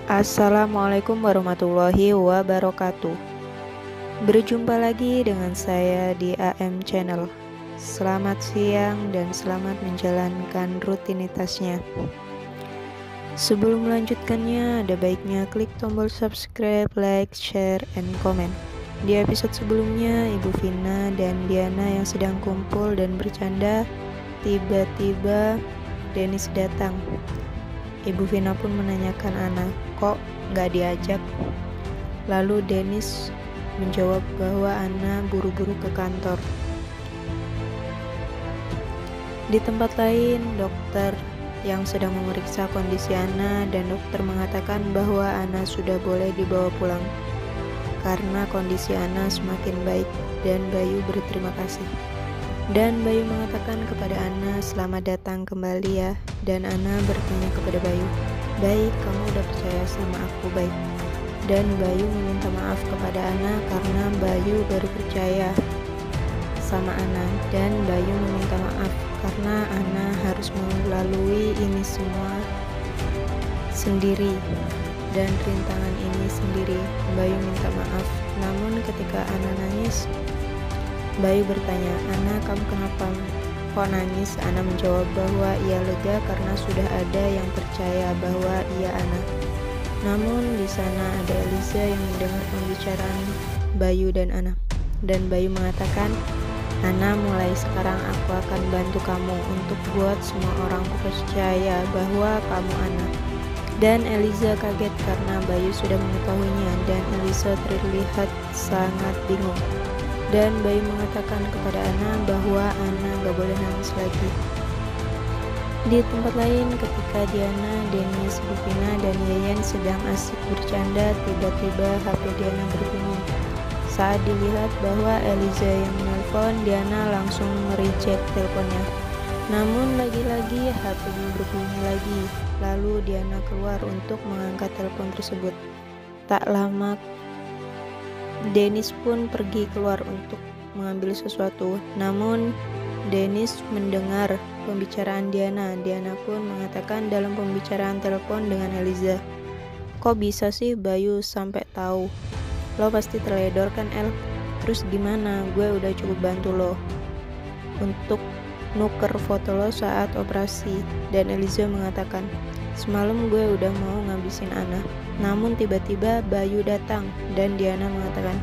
Assalamualaikum warahmatullahi wabarakatuh. Berjumpa lagi dengan saya di AM Channel. Selamat siang dan selamat menjalankan rutinitasnya. Sebelum melanjutkannya, ada baiknya klik tombol subscribe, like, share, and comment. Di episode sebelumnya, Ibu Vina dan Diana yang sedang kumpul dan bercanda, tiba-tiba Denis datang. Ibu Vina pun menanyakan Ana, kok nggak diajak? Lalu Denis menjawab bahwa Ana buru-buru ke kantor. Di tempat lain, dokter yang sedang memeriksa kondisi Ana dan dokter mengatakan bahwa Ana sudah boleh dibawa pulang karena kondisi Ana semakin baik, dan Bayu berterima kasih. Dan Bayu mengatakan kepada Ana, selamat datang kembali ya. Dan Ana bertanya kepada Bayu, baik, kamu udah percaya sama aku, baik? Dan Bayu meminta maaf kepada Ana karena Bayu baru percaya sama Ana. Dan Bayu meminta maaf karena Ana harus melalui ini semua sendiri dan rintangan ini sendiri. Bayu minta maaf. Namun ketika Ana nangis, Bayu bertanya, Ana, kamu kenapa? Kok nangis? Ana menjawab bahwa ia lega karena sudah ada yang percaya bahwa ia Ana. Namun di sana ada Eliza yang mendengar pembicaraan Bayu dan Ana. Dan Bayu mengatakan, Ana, mulai sekarang aku akan bantu kamu untuk buat semua orang percaya bahwa kamu Ana. Dan Eliza kaget karena Bayu sudah mengetahuinya, dan Eliza terlihat sangat bingung. Dan Bayu mengatakan kepada Ana bahwa Ana gak boleh nangis lagi. Di tempat lain, ketika Diana, Denis, Ibu Vina, dan Yeyen sedang asik bercanda, tiba-tiba HP Diana berbunyi. Saat dilihat bahwa Eliza yang menelpon, Diana langsung reject teleponnya. Namun lagi-lagi HP-nya berbunyi lagi. Lalu Diana keluar untuk mengangkat telepon tersebut. Tak lama Denis pun pergi keluar untuk mengambil sesuatu. Namun Denis mendengar pembicaraan Diana. Diana pun mengatakan dalam pembicaraan telepon dengan Eliza, kok bisa sih Bayu sampai tahu? Lo pasti terledor kan, El? Terus gimana? Gue udah cukup bantu lo untuk nuker foto lo saat operasi. Dan Eliza mengatakan, semalam gue udah mau ngabisin Ana, namun tiba-tiba Bayu datang. Dan Diana mengatakan,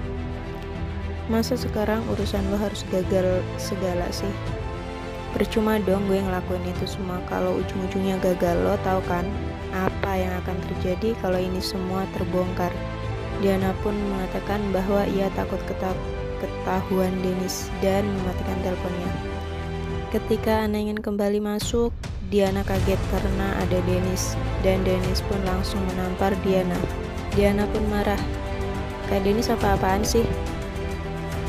masa sekarang urusan lo harus gagal segala sih? Percuma dong gue ngelakuin itu semua kalau ujung-ujungnya gagal. Lo tahu kan apa yang akan terjadi kalau ini semua terbongkar? Diana pun mengatakan bahwa ia takut ketahuan Denis dan mematikan teleponnya. Ketika Ana ingin kembali masuk, Diana kaget karena ada Denis, dan Denis pun langsung menampar Diana. Diana pun marah, Kak Denis apa-apaan sih?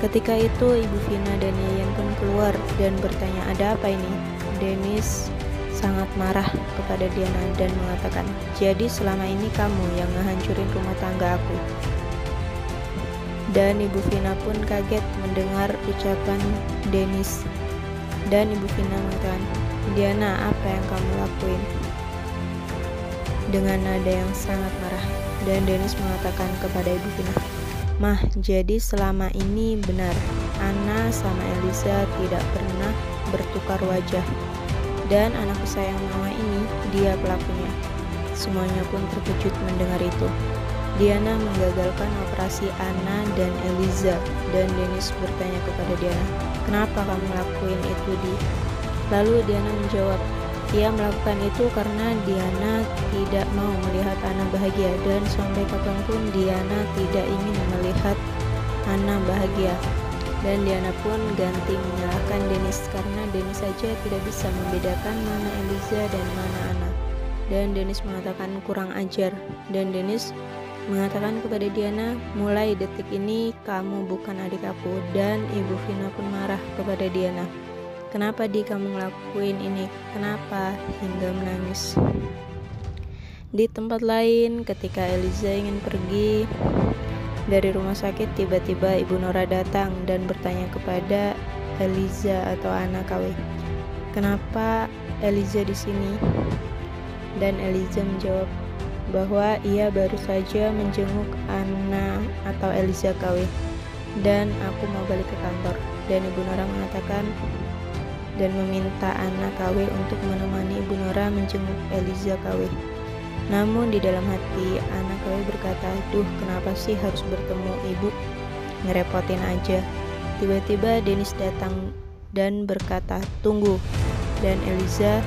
Ketika itu Ibu Vina dan Yeyen pun keluar dan bertanya, ada apa ini? Denis sangat marah kepada Diana dan mengatakan, jadi selama ini kamu yang ngehancurin rumah tangga aku. Dan Ibu Vina pun kaget mendengar ucapan Denis. Dan Ibu Vina mengatakan, Diana, apa yang kamu lakuin? Dengan nada yang sangat marah. Dan Denis mengatakan kepada Ibu Vina, Mah, jadi selama ini benar Ana sama Eliza tidak pernah bertukar wajah, dan anak kesayangan mama ini dia pelakunya. Semuanya pun terkejut mendengar itu. Diana menggagalkan operasi Ana dan Eliza, dan Denis bertanya kepada Diana, kenapa kamu lakuin itu, Di? Lalu Diana menjawab, ia melakukan itu karena Diana tidak mau melihat Ana bahagia, dan sampai kapanpun Diana tidak ingin melihat Ana bahagia. Dan Diana pun ganti menyalahkan Denis karena Denis saja tidak bisa membedakan mana Eliza dan mana Ana. Dan Denis mengatakan kurang ajar. Dan Denis mengatakan kepada Diana, mulai detik ini kamu bukan adik aku. Dan Ibu Vina pun marah kepada Diana, kenapa Di kamu ngelakuin ini? Kenapa? Hingga menangis. Di tempat lain, ketika Eliza ingin pergi dari rumah sakit, tiba-tiba Ibu Nora datang dan bertanya kepada Eliza atau Ana KW, kenapa Eliza di sini? Dan Eliza menjawab, bahwa ia baru saja menjenguk Anna atau Eliza KW dan aku mau balik ke kantor. Dan Ibu Nora mengatakan dan meminta Anna KW untuk menemani Ibu Nora menjenguk Eliza KW. Namun di dalam hati Anna KW berkata, "Duh, kenapa sih harus bertemu Ibu? Ngerepotin aja." Tiba-tiba Dennis datang dan berkata, "Tunggu." Dan Eliza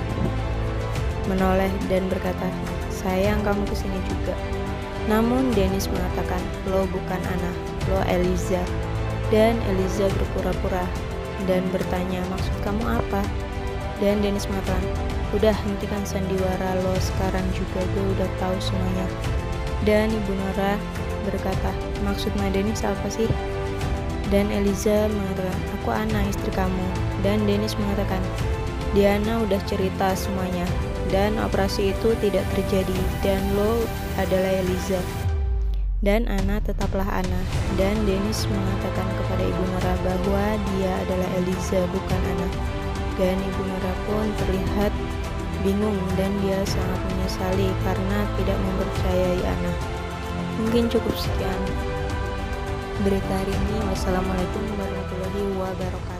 menoleh dan berkata, "Sayang, kamu kesini juga." Namun Dennis mengatakan, "Lo bukan Anna, lo Eliza." Dan Eliza berpura-pura dan bertanya, "Maksud kamu apa?" Dan Dennis mengatakan, "Udah, hentikan sandiwara lo sekarang juga, gue udah tahu semuanya." Dan Ibu Nora berkata, "Maksudnya Dennis apa sih?" Dan Eliza mengatakan, "Aku Anna, istri kamu." Dan Dennis mengatakan, "Diana udah cerita semuanya dan operasi itu tidak terjadi dan lo adalah Eliza." Dan Anna tetaplah Anna. Dan Dennis mengatakan kepada Ibu Nora bahwa dia adalah Eliza, bukan Anna. Dan Ibu Nora pun terlihat bingung dan dia sangat menyesali karena tidak mempercayai Anna. Mungkin cukup sekian berita hari ini. Wassalamualaikum warahmatullahi wabarakatuh.